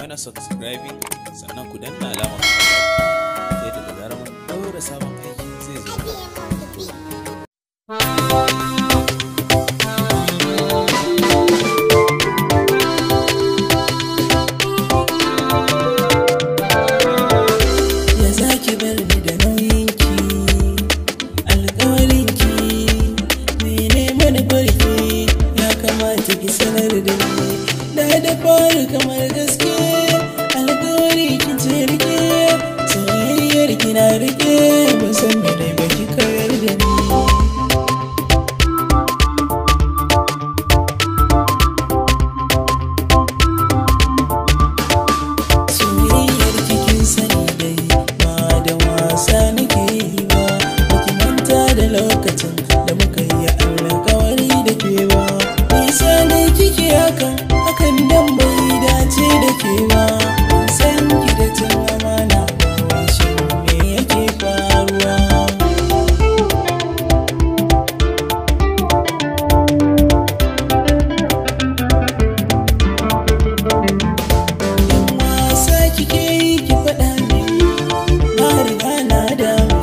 mana subscribing sannan ku danna alamar ƙararrawa ta yadda da zarar mun ɗaura sabon aiki zai zo. Ya zaki bar ni da nauyinki, alƙawarinki, mene manufarki, ya kamata ki sanar da ni. Da fari kamar gaske, alƙawari ki ce rike, soyayyar ki na rike, ban san me dai ba ki kayar da ni. Soyayyar ki kin sani dai, ba da wasa nake yi ba, baki manta da lokacin da muka yi alƙawari da ke ba. Nisa ne kike hakan dan bai dace da ke ba. Ban san ki da cin amana ba, wai shin me yake faruwa? In wasa kike yi ki faɗa min, na riga na damu.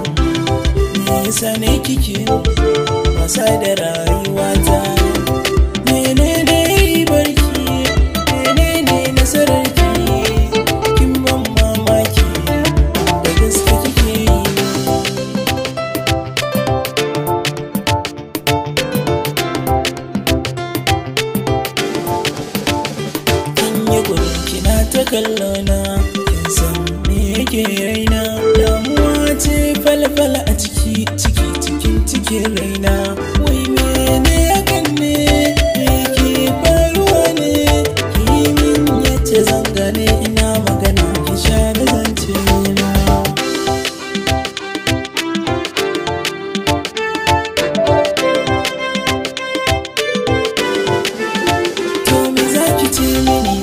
Me yasa ne kike wasa da rayuwata? Menene ribarki, menene nasararki, kin ban mamaki, da gaske kike yi. Kin yi gurin kina ta kallona, kin san me yake raina. Damuwa ce falfala a cikin raina. Wai mene hakan ne, me ke faruwa ne? Ki min yace zangane ina magana, ki share zance na. To me zaki ce mini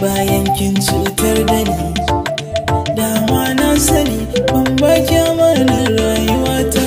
bayan kin cutar da ni? Dama na sani ban baki amanar rayuwata.